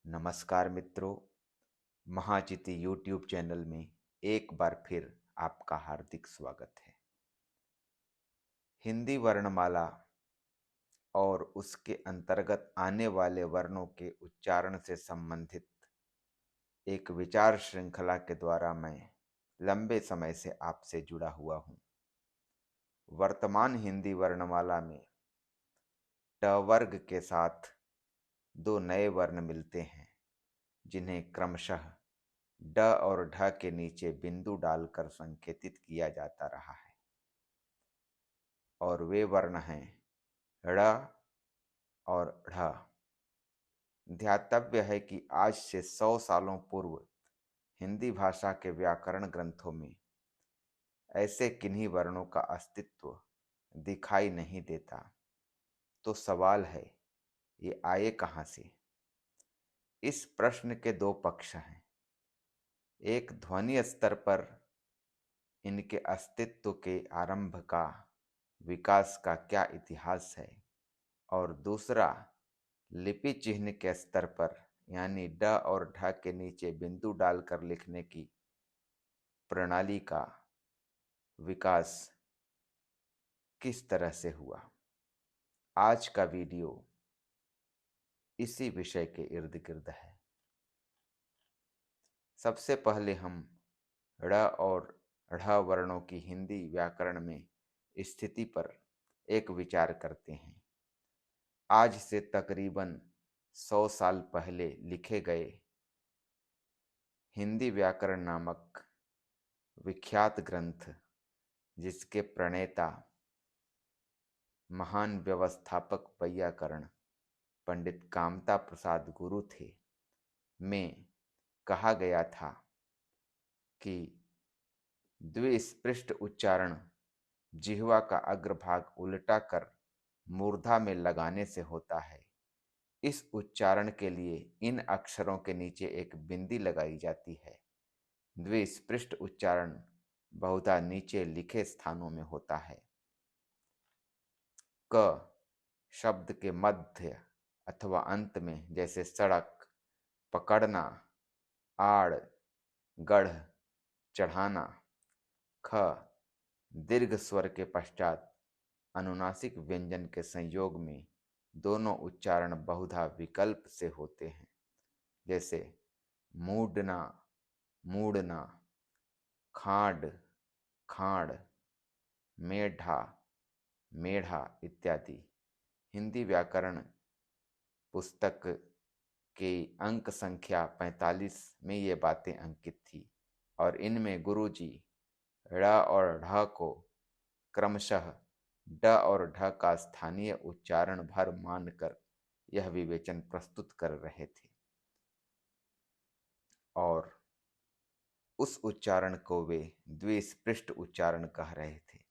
नमस्कार मित्रों, महाचिति YouTube channel में एक बार फिर आपका हार्दिक स्वागत है। हिंदी वर्णमाला और उसके अंतर्गत आने वाले वर्णों के उच्चारण से संबंधित एक विचार श्रृंखला के द्वारा मैं लंबे समय से आपसे जुड़ा हुआ हूँ। वर्तमान हिंदी वर्णमाला में ट वर्ग के साथ दो नए वर्ण मिलते हैं, जिन्हें क्रमशः ड और ढ के नीचे बिंदु डालकर संकेतित किया जाता रहा है, और वे वर्ण हैं ड़ और ढ़। ध्यातव्य है कि आज से 100 सालों पूर्व हिंदी भाषा के व्याकरण ग्रंथों में ऐसे किन्हीं वर्णों का अस्तित्व दिखाई नहीं देता। तो सवाल है, ये आए कहाँ से? इस प्रश्न के दो पक्ष हैं। एक, ध्वनि स्तर पर इनके अस्तित्व के आरंभ का, विकास का क्या इतिहास है, और दूसरा, लिपि चिह्न के स्तर पर यानी ड और ढ के नीचे बिंदु डालकर लिखने की प्रणाली का विकास किस तरह से हुआ। आज का वीडियो इसी विषय के इर्द गिर्द है। सबसे पहले हम ड़ और ढ़ वर्णों की हिंदी व्याकरण में स्थिति पर एक विचार करते हैं। आज से तकरीबन 100 साल पहले लिखे गए हिंदी व्याकरण नामक विख्यात ग्रंथ, जिसके प्रणेता महान व्यवस्थापक वैयाकरण पंडित कामता प्रसाद गुरु थे, में कहा गया था कि द्विस्पृष्ट उच्चारण जिह्वा का अग्रभाग उल्टा कर मूर्धा में लगाने से होता है। इस उच्चारण के लिए इन अक्षरों के नीचे एक बिंदी लगाई जाती है। द्विस्पृष्ट उच्चारण बहुधा नीचे लिखे स्थानों में होता है। क शब्द के मध्य अथवा अंत में, जैसे सड़क, पकड़ना, आड़, गढ़, चढ़ाना। ख दीर्घ स्वर के पश्चात अनुनासिक व्यंजन के संयोग में दोनों उच्चारण बहुधा विकल्प से होते हैं, जैसे मूडना, मूडना, खाड़, खाड़, मेढ़ा, मेढ़ा इत्यादि। हिंदी व्याकरण पुस्तक के अंक संख्या 45 में ये बातें अंकित थी, और इनमें गुरुजी ड़ और ढ को क्रमशः ड और ढ का स्थानीय उच्चारण भर मानकर यह विवेचन प्रस्तुत कर रहे थे, और उस उच्चारण को वे द्विस्पृष्ट उच्चारण कह रहे थे।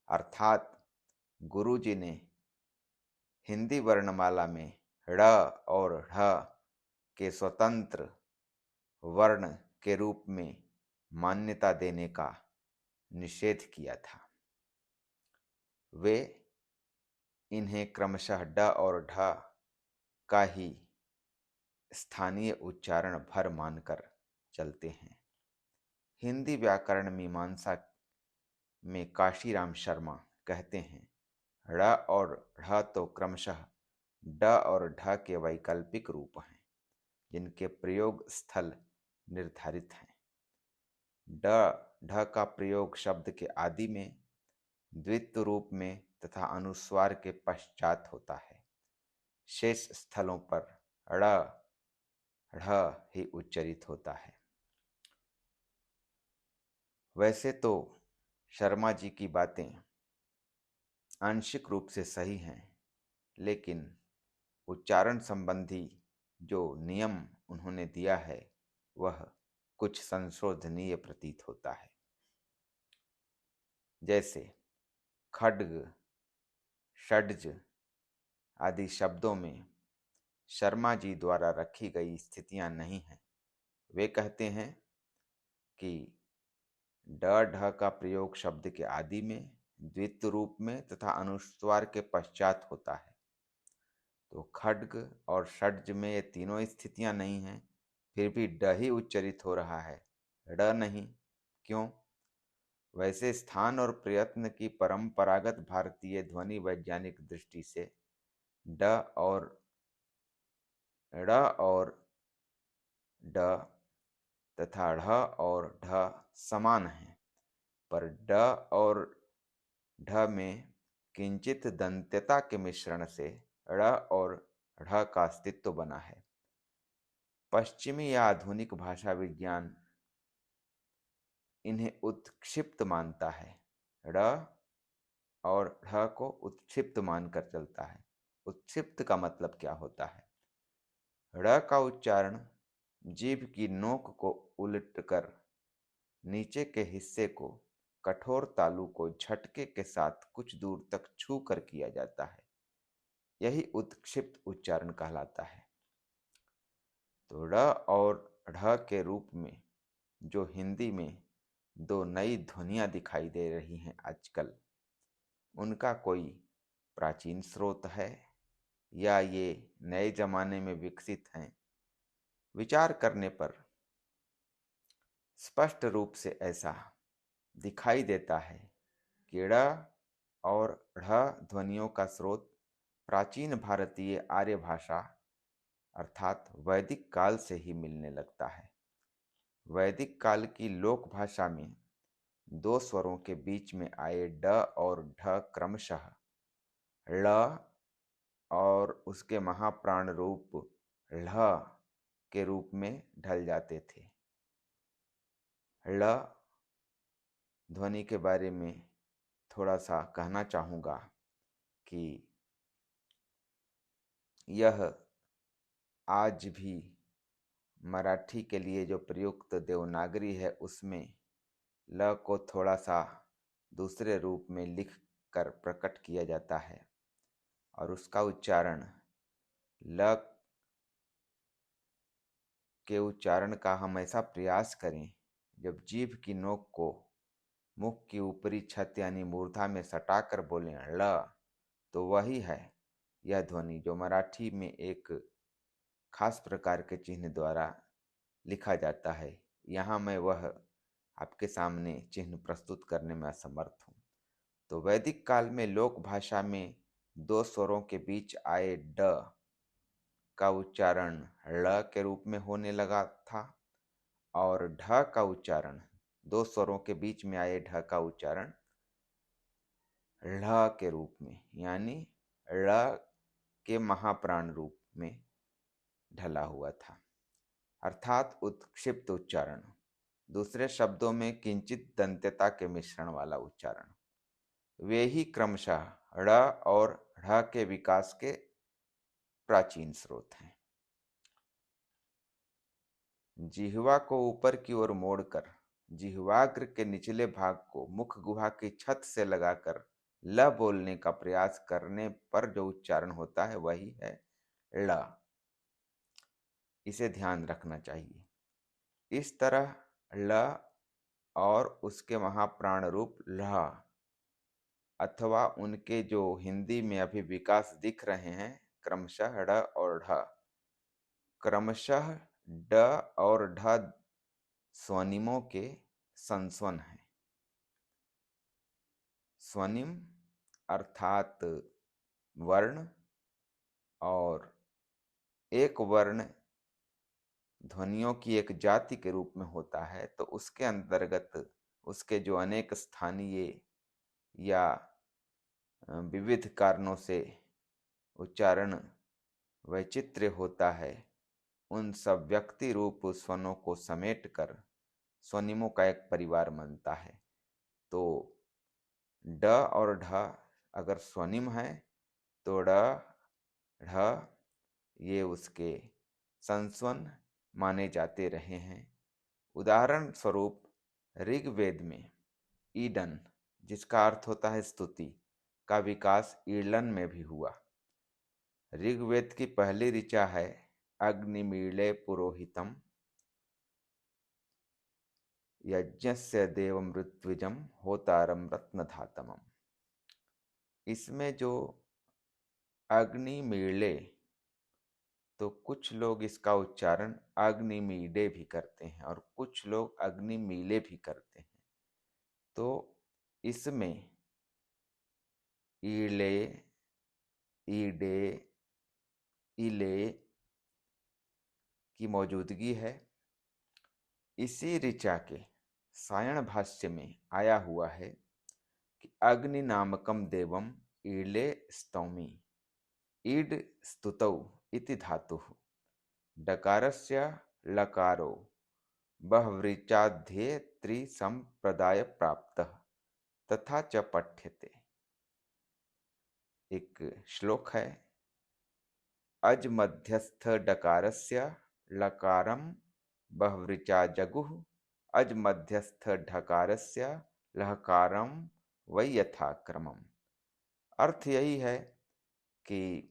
अर्थात गुरुजी ने हिंदी वर्णमाला में ड़ और ढ के स्वतंत्र वर्ण के रूप में मान्यता देने का निषेध किया था। वे इन्हें क्रमशः ड और ढ का ही स्थानीय उच्चारण भर मानकर चलते हैं। हिंदी व्याकरण मीमांसा में काशीराम शर्मा कहते हैं, ड़ और ढ तो क्रमशः ड और ढ के वैकल्पिक रूप हैं, जिनके प्रयोग स्थल निर्धारित हैं। ड ढ का प्रयोग शब्द के आदि में, द्वित्व रूप में तथा अनुस्वार के पश्चात होता है। शेष स्थलों पर ड़ ढ ही उच्चरित होता है। वैसे तो शर्मा जी की बातें आंशिक रूप से सही हैं, लेकिन उच्चारण संबंधी जो नियम उन्होंने दिया है वह कुछ संशोधनीय प्रतीत होता है। जैसे खड्ग, षड्ज आदि शब्दों में शर्मा जी द्वारा रखी गई स्थितियां नहीं हैं। वे कहते हैं कि ड ढ का प्रयोग शब्द के आदि में, द्वित्व रूप में तथा अनुस्वार के पश्चात होता है। तो खड्ग और षड्ज में ये तीनों स्थितियां नहीं हैं, फिर भी ड ही उच्चरित हो रहा है, ड़ नहीं। क्यों? वैसे स्थान और प्रयत्न की परंपरागत भारतीय ध्वनि वैज्ञानिक दृष्टि से ड और ड़ और ड तथा ढ़ और ढ समान हैं, पर ड और ढ में किंचित दंत्यता के मिश्रण से ड़ और ढ़ का अस्तित्व बना है। पश्चिमी या आधुनिक भाषा विज्ञान इन्हें उत्क्षिप्त मानता है, ड़ और ढ़ को उत्क्षिप्त मानकर चलता है। उत्क्षिप्त का मतलब क्या होता है? ड़ का उच्चारण जीभ की नोक को उलटकर नीचे के हिस्से को कठोर तालु को झटके के साथ कुछ दूर तक छू कर किया जाता है, यही उत्क्षिप्त उच्चारण कहलाता है। तो ड़ और ढ़ के रूप में जो हिंदी में दो नई ध्वनियां दिखाई दे रही हैं आजकल, उनका कोई प्राचीन स्रोत है या ये नए जमाने में विकसित हैं? विचार करने पर स्पष्ट रूप से ऐसा दिखाई देता है कि ड़ और ढ़ ध्वनियों का स्रोत प्राचीन भारतीय आर्य भाषा अर्थात वैदिक काल से ही मिलने लगता है। वैदिक काल की लोक भाषा में दो स्वरों के बीच में आए ड और ढ क्रमशः ळ और उसके महाप्राण रूप ळ के रूप में ढल जाते थे। ळ ध्वनि के बारे में थोड़ा सा कहना चाहूँगा कि यह आज भी मराठी के लिए जो प्रयुक्त देवनागरी है उसमें ल को थोड़ा सा दूसरे रूप में लिख कर प्रकट किया जाता है और उसका उच्चारण ल के उच्चारण का हम ऐसा प्रयास करें जब जीभ की नोक को मुख की ऊपरी छत यानी मूर्धा में सटाकर बोलें ळ, तो वही है यह ध्वनि जो मराठी में एक खास प्रकार के चिन्ह द्वारा लिखा जाता है। यहाँ मैं वह आपके सामने चिन्ह प्रस्तुत करने में असमर्थ हूँ। तो वैदिक काल में लोक भाषा में दो स्वरों के बीच आए ड का उच्चारण ळ के रूप में होने लगा था और ढ का उच्चारण दो स्वरों के बीच में आए ढ का उच्चारण ळ के रूप में यानी ळ के महाप्राण रूप में ढला हुआ था, अर्थात उत्क्षिप्त उच्चारण। दूसरे शब्दों में किंचित दंत्यता के मिश्रण वाला उच्चारण। वे ही क्रमशः ड़ और ढ़ के विकास के प्राचीन स्रोत हैं। जिह्वा को ऊपर की ओर मोड़कर जिह्वाग्र के निचले भाग को मुख गुहा की छत से लगाकर ल बोलने का प्रयास करने पर जो उच्चारण होता है वही है ळ। इसे ध्यान रखना चाहिए। इस तरह ल और उसके महाप्राण रूप लह अथवा उनके जो हिंदी में अभी विकास दिख रहे हैं क्रमशः ड़ और ढ, क्रमशः ड और ढ स्वनिमों के संस्वन हैं। स्वनिम अर्थात वर्ण, और एक वर्ण ध्वनियों की एक जाति के रूप में होता है, तो उसके अंतर्गत उसके जो अनेक स्थानीय या विविध कारणों से उच्चारण वैचित्र्य होता है, उन सब व्यक्ति रूप स्वनों को समेट कर स्वनिमों का एक परिवार बनता है। तो ड और ढ अगर स्वनिम है तो ड ढ ये उसके संस्वन माने जाते रहे हैं। उदाहरण स्वरूप ऋग्वेद में ईडन, जिसका अर्थ होता है स्तुति, का विकास ईडन में भी हुआ। ऋग्वेद की पहली ऋचा है अग्निमीळे पुरोहितम यज्ञस्य देवमृत्विजम होतारम रत्नधातमम। इसमें जो अग्निमीळे तो कुछ लोग इसका उच्चारण अग्निमीडे भी करते हैं और कुछ लोग अग्निमीले भी करते हैं। तो इसमें ईले, ईडे, इले की मौजूदगी है। इसी ऋचा के सायण भाष्य में आया हुआ है कि अग्नि नामकम देवम ईले स्तौमि, ईड स्तुतौ इति धातुः डकारस्य लकारो बहुव्रीचाध्ये त्रिसंप्रदाय प्राप्तः तथा च पठ्यते। एक श्लोक है, अज मध्यस्थ डकारस्य लकारम बहुव्रीचा जगुः, अज मध्यस्थ ढकारस्य लहकारम वै यथाक्रमम। अर्थ यही है कि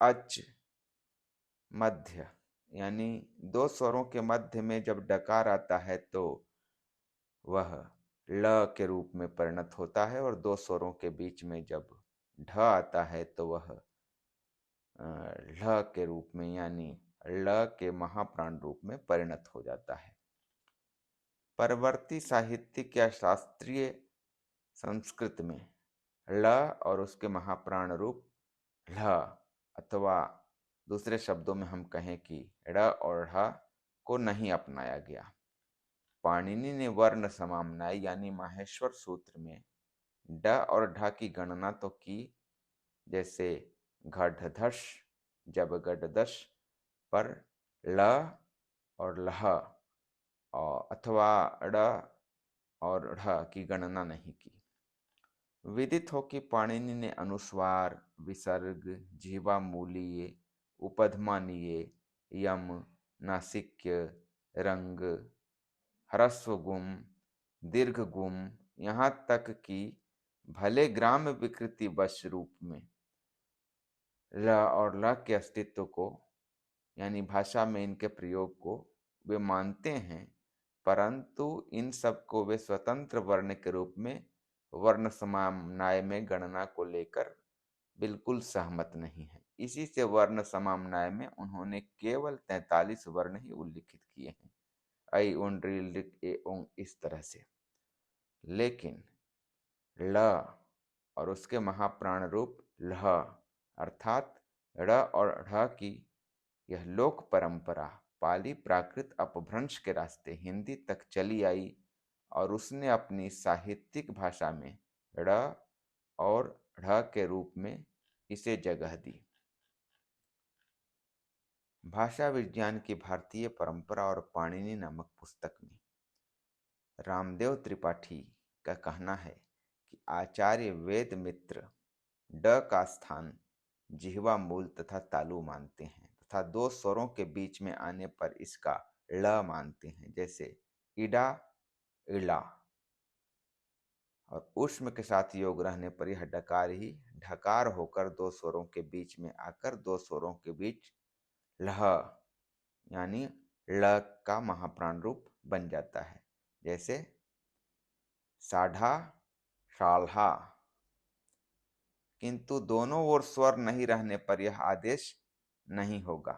अच मध्य यानी दो स्वरों के मध्य में जब डकार आता है तो वह ल के रूप में परिणत होता है, और दो स्वरों के बीच में जब ढ आता है तो वह ढ के रूप में यानी ल के महाप्राण रूप में परिणत हो जाता है। परवर्ती साहित्यिक या शास्त्रीय संस्कृत में ल और उसके महाप्राण रूप ढ, अथवा दूसरे शब्दों में हम कहें कि ड़ और ढ को नहीं अपनाया गया। पाणिनि ने वर्ण समाम्नाय यानी माहेश्वर सूत्र में ड और ढ की गणना तो की, जैसे घढ़धस जब गढ़दश, पर ल और लह और अथवा ड़ और ढ की गणना नहीं की। विदित हो कि पाणिनि ने अनुस्वार, विसर्ग, जीवा मूलीय, उपधमानीय, यम, नासिक्य, रंग, ह्रस्व गुम, दीर्घ गुम, यहाँ तक कि भले ग्राम विकृति वश रूप में ल और ल के अस्तित्व को यानी भाषा में इनके प्रयोग को वे मानते हैं, परंतु इन सब को वे स्वतंत्र वर्ण के रूप में वर्ण समाम्नाय में गणना को लेकर बिल्कुल सहमत नहीं है। इसी से वर्ण समाम्नाय में उन्होंने केवल 43 वर्ण ही उल्लिखित किए हैं, ऐ उन ऋ लिक ए ओं इस तरह से। लेकिन ल और उसके महाप्राण रूप लह अर्थात ड़ और ढ की यह लोक परंपरा पाली प्राकृत अपभ्रंश के रास्ते हिंदी तक चली आई और उसने अपनी साहित्यिक भाषा में ड़ और ढ के रूप में इसे जगह दी। भाषा विज्ञान की भारतीय परंपरा और पाणिनि नामक पुस्तक में रामदेव त्रिपाठी का कहना है कि आचार्य वेद मित्र ड का स्थान जिह्वा मूल तथा तालु मानते हैं तथा दो स्वरों के बीच में आने पर इसका ळ मानते हैं, जैसे इडा, इला, और उष्म के साथ योग रहने पर यह डकार ही ढकार होकर दो स्वरों के बीच में आकर दो स्वरों के बीच लह यानी ळ का महाप्राण रूप बन जाता है, जैसे साढ़ा, साल्हा। किंतु दोनों ओर स्वर नहीं रहने पर यह आदेश नहीं होगा।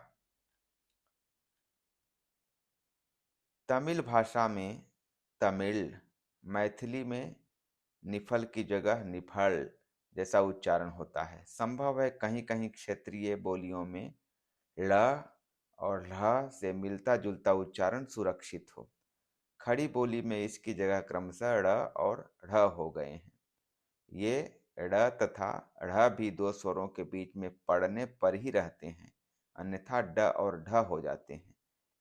तमिल भाषा में तमिल, मैथिली में निफल की जगह निफल जैसा उच्चारण होता है। संभव है कहीं कहीं क्षेत्रीय बोलियों में ल और ल से मिलता जुलता उच्चारण सुरक्षित हो। खड़ी बोली में इसकी जगह क्रमशः ड़ और ढ़ हो गए हैं। ये ड़ तथा ढ़ भी दो स्वरों के बीच में पड़ने पर ही रहते हैं, अन्यथा ड और ढ हो जाते हैं।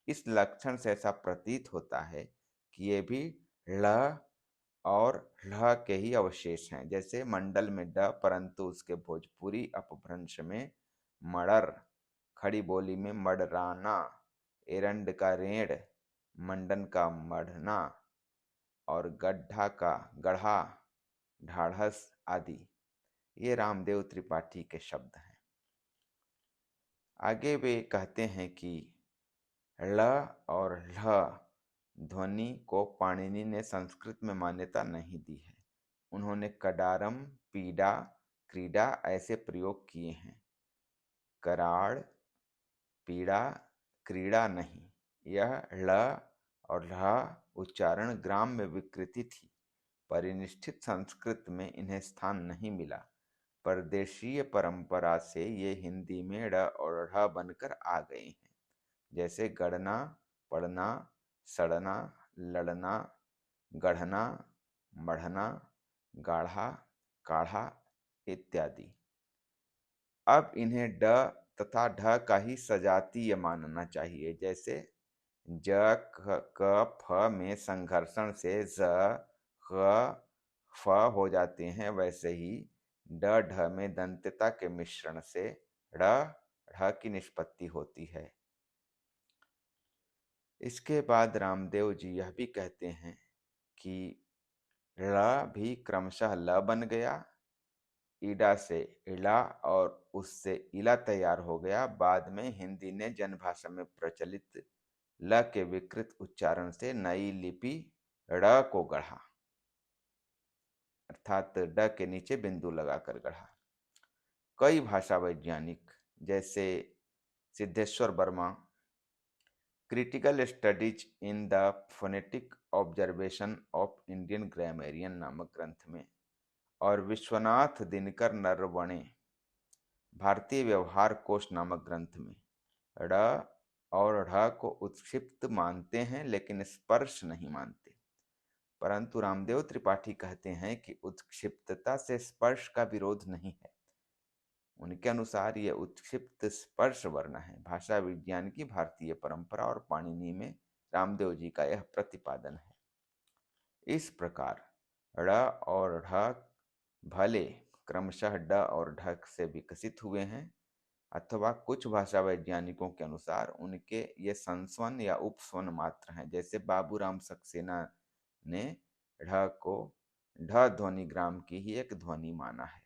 इस लक्षण से ऐसा प्रतीत होता है कि ये भी ळ और ढ के ही अवशेष हैं, जैसे मंडल में ड परंतु उसके भोजपुरी अपभ्रंश में मड़र, खड़ी बोली में मडराना, एरंड का रेड़, मंडन का मढ़ना और गड्ढा का गढ़ा, ढाढ़स आदि। ये रामदेव त्रिपाठी के शब्द हैं। आगे वे कहते हैं कि ळ और ल्ह ध्वनि को पाणिनि ने संस्कृत में मान्यता नहीं दी है। उन्होंने कडारम, पीड़ा, क्रीड़ा ऐसे प्रयोग किए हैं। कराड़, पीड़ा, क्रीड़ा नहीं। यह ळ और ढ़ उच्चारण ग्राम्य विकृति थी। परिनिष्ठित संस्कृत में इन्हें स्थान नहीं मिला। परदेशीय परंपरा से ये हिंदी में ड़ और ढ़ बनकर आ गए हैं, जैसे गढ़ना, पढ़ना, सड़ना, लड़ना, गढ़ना, मढ़ना, गाढ़ा, काढ़ा इत्यादि। अब इन्हें ड तथा ढ का ही सजातीय मानना चाहिए। जैसे ज क फ में संघर्षण से ज ख फ हो जाते हैं, वैसे ही ड ढ में दंत्यता के मिश्रण से ड़ ढ की निष्पत्ति होती है। इसके बाद रामदेव जी यह भी कहते हैं कि ळ भी क्रमशः ल बन गया, ईडा से इला और उससे इला तैयार हो गया। बाद में हिंदी ने जनभाषा में प्रचलित ल के विकृत उच्चारण से नई लिपि ड़ को गढ़ा, अर्थात ड के नीचे बिंदु लगाकर गढ़ा। कई भाषा वैज्ञानिक जैसे Siddheshwar Verma critical studies in the phonetic observation of Indian grammarian नामक ग्रंथ में और विश्वनाथ दिनकर नरवणे भारतीय व्यवहार कोश नामक ग्रंथ में ड़ और ढ़ को उत्क्षिप्त मानते हैं, लेकिन स्पर्श नहीं मानते। परंतु रामदेव त्रिपाठी कहते हैं कि उत्क्षिप्तता से स्पर्श का विरोध नहीं है। उनके अनुसार यह उत्क्षिप्त स्पर्श वर्ण है। भाषा विज्ञान की भारतीय परंपरा और पाणिनि में रामदेव जी का यह प्रतिपादन है। इस प्रकार ड़ और ढ भले क्रमशः ड और ढ से विकसित हुए हैं, अथवा कुछ भाषा वैज्ञानिकों के अनुसार उनके ये संस्वन या उपस्वन मात्र हैं। जैसे बाबूराम सक्सेना ने ढ को ढ ध्वनि ग्राम की ही एक ध्वनि माना है।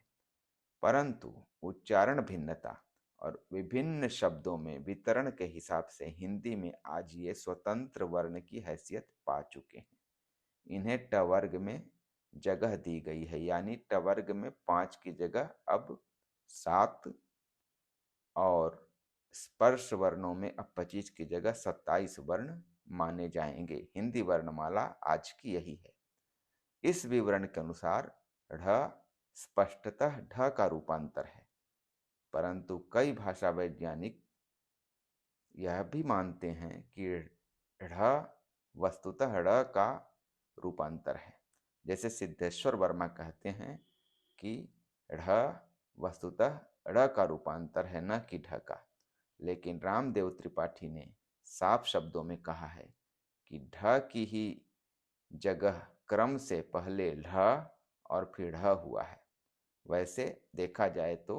परंतु उच्चारण भिन्नता और विभिन्न शब्दों में वितरण के हिसाब से हिंदी में आज ये स्वतंत्र वर्ण की हैसियत पा चुके हैं। इन्हें ट वर्ग में जगह दी गई है, यानी ट वर्ग में 5 की जगह अब 7 और स्पर्श वर्णों में अब 25 की जगह 27 वर्ण माने जाएंगे। हिंदी वर्णमाला आज की यही है। इस विवरण के अनुसार ढ स्पष्टतः ढ का रूपांतर है, परंतु कई भाषा वैज्ञानिक यह भी मानते हैं कि ढ वस्तुतः ड़ का रूपांतर है। जैसे सिद्धेश्वर वर्मा कहते हैं कि ढ वस्तुतः ड़ का रूपांतर है, न कि ढ का। लेकिन रामदेव त्रिपाठी ने साफ शब्दों में कहा है कि ढ की ही जगह क्रम से पहले ढ और फिर ढ हुआ है। वैसे देखा जाए तो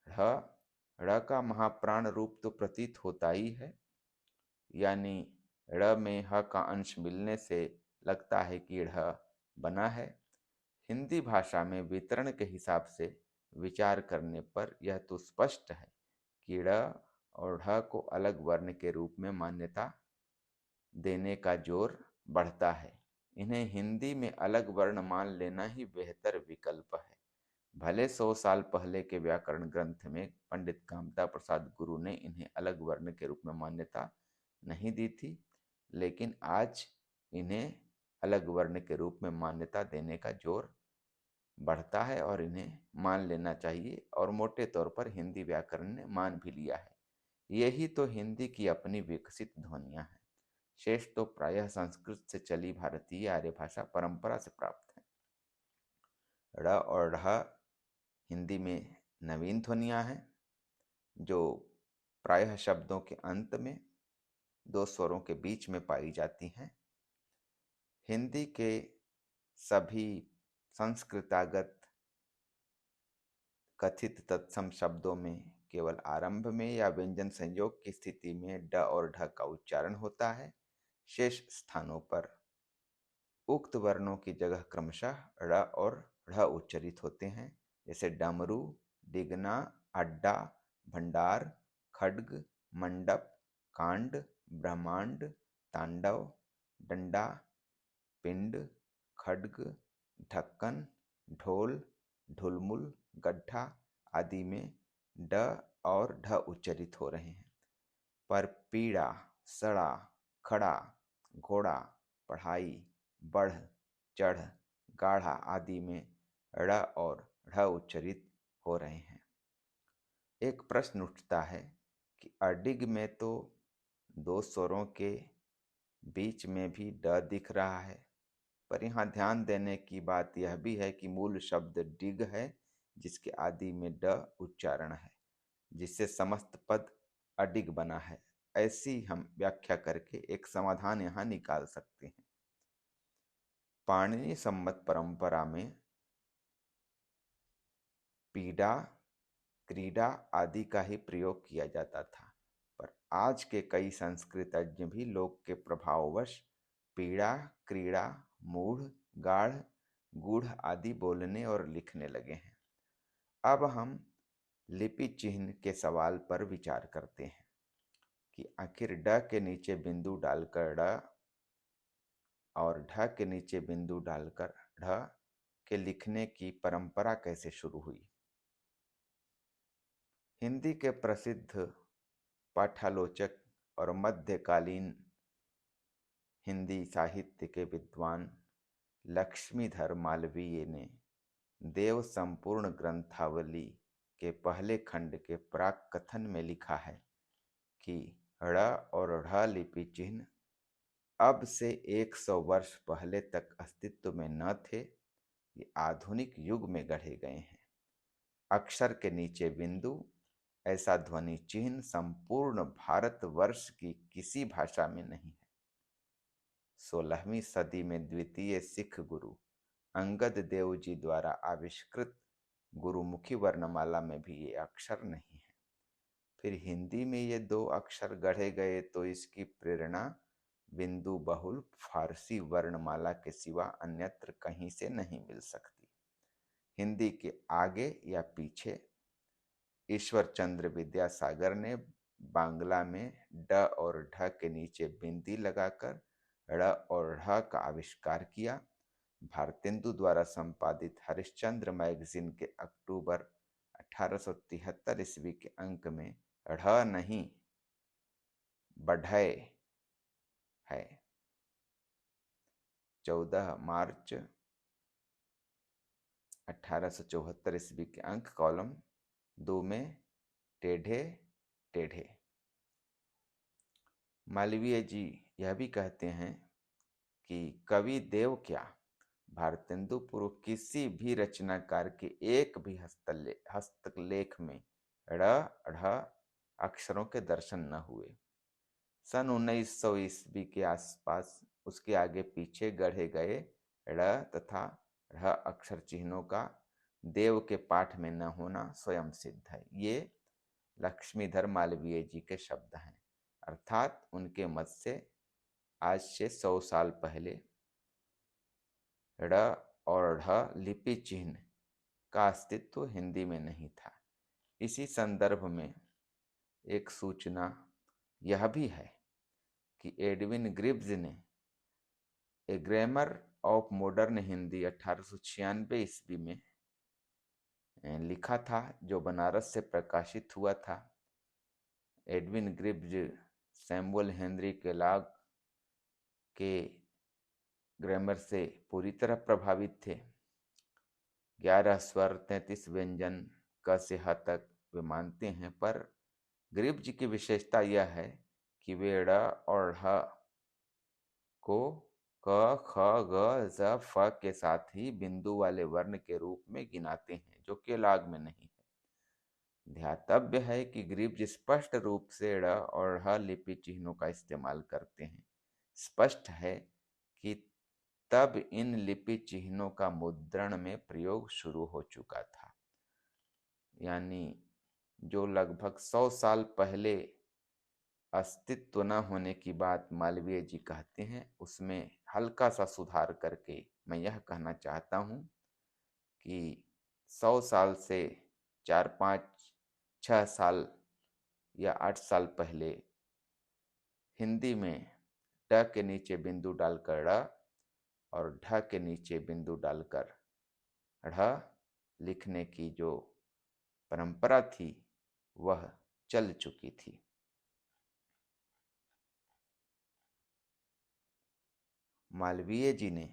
ढ ड़ का महाप्राण रूप तो प्रतीत होता ही है, यानी ड़ में ह का अंश मिलने से लगता है कि ढ बना है। हिंदी भाषा में वितरण के हिसाब से विचार करने पर यह तो स्पष्ट है कि ड़ और ढ को अलग वर्ण के रूप में मान्यता देने का जोर बढ़ता है। इन्हें हिंदी में अलग वर्ण मान लेना ही बेहतर विकल्प है। भले 100 साल पहले के व्याकरण ग्रंथ में पंडित कामता प्रसाद गुरु ने इन्हें अलग वर्ण के रूप में मान्यता नहीं दी थी, लेकिन आज इन्हें अलग वर्ण के रूप में मान्यता देने का जोर बढ़ता है और इन्हें मान लेना चाहिए, और मोटे तौर पर हिंदी व्याकरण ने मान भी लिया है। यही तो हिंदी की अपनी विकसित ध्वनियां हैं। शेष तो प्रायः संस्कृत से चली भारतीय आर्य भाषा परंपरा से प्राप्त है। ड़ और ढ हिंदी में नवीन ध्वनियां हैं, जो प्रायः शब्दों के अंत में 2 स्वरों के बीच में पाई जाती हैं। हिंदी के सभी संस्कृतागत कथित तत्सम शब्दों में केवल आरंभ में या व्यंजन संयोग की स्थिति में ड और ढ का उच्चारण होता है। शेष स्थानों पर उक्त वर्णों की जगह क्रमशः ड़ और ढ उच्चरित होते हैं। जैसे डमरू, डिगना, अड्डा, भंडार, खड्ग, मंडप, कांड, ब्रह्मांड, तांडव, डंडा, पिंड, खड्ग, ढक्कन, ढोल, ढुलमुल, गड्ढा आदि में ड और ढ उच्चरित हो रहे हैं। पर पीड़ा, सड़ा, खड़ा, घोड़ा, पढ़ाई, बढ़, चढ़, गाढ़ा आदि में ड़ और ढ उच्चरित हो रहे हैं। एक प्रश्न उठता है कि अडिग में तो दो स्वरों के बीच में भी ड दिख रहा है, पर यहाँ ध्यान देने की बात यह भी है कि मूल शब्द डिग है, जिसके आदि में ड उच्चारण है, जिससे समस्त पद अडिग बना है। ऐसी हम व्याख्या करके एक समाधान यहाँ निकाल सकते हैं। पाणिनि सम्मत परंपरा में पीड़ा, क्रीड़ा आदि का ही प्रयोग किया जाता था, पर आज के कई संस्कृतज्ञ भी लोक के प्रभाववश पीड़ा, क्रीड़ा, मूढ़, गाढ़, गूढ़ आदि बोलने और लिखने लगे हैं। अब हम लिपि चिन्ह के सवाल पर विचार करते हैं कि आखिर ड के नीचे बिंदु डालकर ड और ढ के नीचे बिंदु डालकर ढ के लिखने की परंपरा कैसे शुरू हुई। हिंदी के प्रसिद्ध पाठालोचक और मध्यकालीन हिंदी साहित्य के विद्वान लक्ष्मीधर मालवीय ने देव संपूर्ण ग्रंथावली के पहले खंड के प्राक कथन में लिखा है कि ड़ और ढ लिपि चिन्ह अब से 100 वर्ष पहले तक अस्तित्व में न थे, ये आधुनिक युग में गढ़े गए हैं। अक्षर के नीचे बिंदु, ऐसा ध्वनि चिन्ह संपूर्ण भारतवर्ष की किसी भाषा में नहीं है। 16वीं सदी में द्वितीय सिख गुरु अंगद देव जी द्वारा आविष्कृत गुरुमुखी वर्णमाला में भी ये अक्षर नहीं है। फिर हिंदी में ये दो अक्षर गढ़े गए तो इसकी प्रेरणा बिंदु बहुल फारसी वर्णमाला के सिवा अन्यत्र कहीं से नहीं मिल सकती। हिंदी के आगे या पीछे ईश्वर चंद्र विद्यासागर ने बांग्ला में ड और ढ के नीचे बिंदी लगाकर ड़ और ढ का आविष्कार किया। भारतेंदु द्वारा संपादित हरिश्चंद्र मैगजीन के अक्टूबर 1873 ईस्वी के अंक में ढ नहीं बढ़य है। 14 मार्च 1874 ईस्वी के अंक कॉलम 2 में टेढ़े टेढ़े। मालवीय जी यह भी कहते हैं कि कवि देव क्या, भारतेंदु पूर्व किसी भी रचनाकार के एक भी हस्तलेख में ड़ ढ़ अक्षरों के दर्शन न हुए। सन 1900 ईस्वी के आसपास उसके आगे पीछे गढ़े गए ड़ तथा ढ़ अक्षर चिन्हों का देव के पाठ में न होना स्वयं सिद्ध है। ये लक्ष्मीधर मालवीय जी के शब्द हैं, अर्थात उनके मत से आज से 100 साल पहले ड़ और ढ लिपि चिन्ह का अस्तित्व हिंदी में नहीं था। इसी संदर्भ में एक सूचना यह भी है कि एडविन ग्रिब्स ने ए ग्रामर ऑफ मॉडर्न हिंदी 1896 ईस्वी में लिखा था, जो बनारस से प्रकाशित हुआ था। एडविन ग्रिब्स सैमुअल हेनरी केलॉग के ग्रामर से पूरी तरह प्रभावित थे। 11 स्वर 33 व्यंजन क से ह तक वे मानते हैं, पर ग्रिब्स की विशेषता यह है कि वे ड़ और ढ को क ख ग ज फ के साथ ही बिंदु वाले वर्ण के रूप में गिनाते हैं, जो केलॉग में नहीं है। ध्यातव्य है कि ग्रिब्स स्पष्ट रूप से ड़ और ढ लिपि चिन्हों का इस्तेमाल करते हैं। स्पष्ट है कि तब इन लिपि चिन्हों का मुद्रण में प्रयोग शुरू हो चुका था, यानी जो लगभग 100 साल पहले अस्तित्व न होने की बात मालवीय जी कहते हैं, उसमें हल्का सा सुधार करके मैं यह कहना चाहता हूँ कि 100 साल से 4, 5, 6 साल या 8 साल पहले हिंदी में ड के नीचे बिंदु डालकर ड़ और ढ के नीचे बिंदु डालकर ढ़ लिखने की जो परंपरा थी वह चल चुकी थी। मालवीय जी ने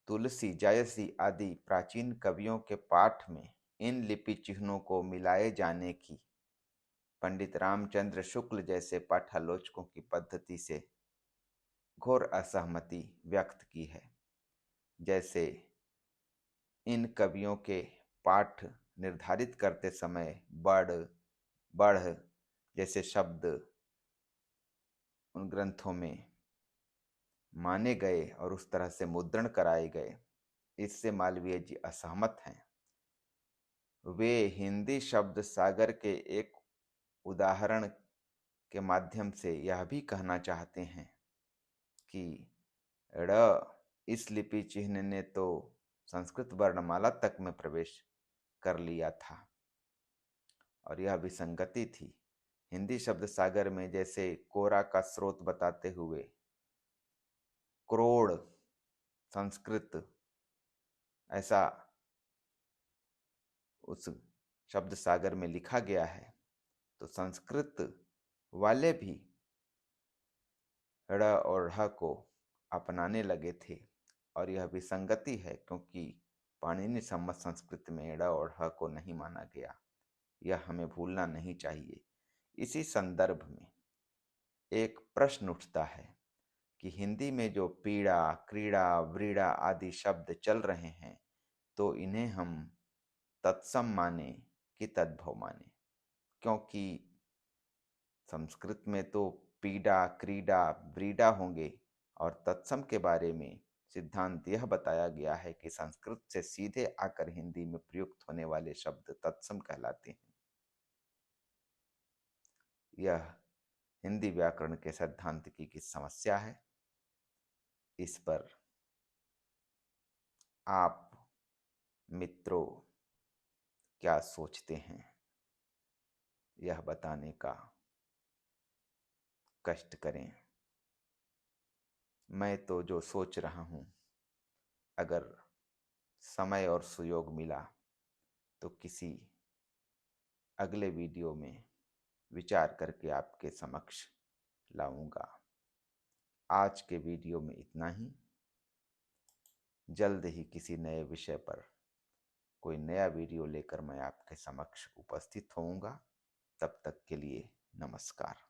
तुलसी, जायसी आदि प्राचीन कवियों के पाठ में इन लिपि चिन्हों को मिलाए जाने की पंडित रामचंद्र शुक्ल जैसे पाठालोचकों की पद्धति से घोर असहमति व्यक्त की है। जैसे इन कवियों के पाठ निर्धारित करते समय बड़, बढ़ जैसे शब्द उन ग्रंथों में माने गए और उस तरह से मुद्रण कराए गए, इससे मालवीय जी असहमत हैं। वे हिंदी शब्द सागर के एक उदाहरण के माध्यम से यह भी कहना चाहते हैं कि ड़ इस लिपि चिह्न ने तो संस्कृत वर्णमाला तक में प्रवेश कर लिया था और यह विसंगति थी। हिंदी शब्द सागर में जैसे कोरा का स्रोत बताते हुए क्रोड़ संस्कृत ऐसा उस शब्द सागर में लिखा गया है, तो संस्कृत वाले भी ड़ और ढ़ को अपनाने लगे थे और यह विसंगति है क्योंकि पाणिनि सम्मत संस्कृत में ड़ और ढ़ को नहीं माना गया। यह हमें भूलना नहीं चाहिए। इसी संदर्भ में एक प्रश्न उठता है कि हिंदी में जो पीड़ा, क्रीड़ा, व्रीड़ा आदि शब्द चल रहे हैं, तो इन्हें हम तत्सम माने कि तद्भव माने, क्योंकि संस्कृत में तो पीड़ा, क्रीड़ा, व्रीड़ा होंगे और तत्सम के बारे में सिद्धांत यह बताया गया है कि संस्कृत से सीधे आकर हिंदी में प्रयुक्त होने वाले शब्द तत्सम कहलाते हैं। यह हिंदी व्याकरण के सिद्धांत की समस्या है। इस पर आप मित्रों क्या सोचते हैं, यह बताने का कष्ट करें। मैं तो जो सोच रहा हूं, अगर समय और सुयोग मिला तो किसी अगले वीडियो में विचार करके आपके समक्ष लाऊंगा। आज के वीडियो में इतना ही। जल्द ही किसी नए विषय पर कोई नया वीडियो लेकर मैं आपके समक्ष उपस्थित होऊंगा। तब तक के लिए नमस्कार।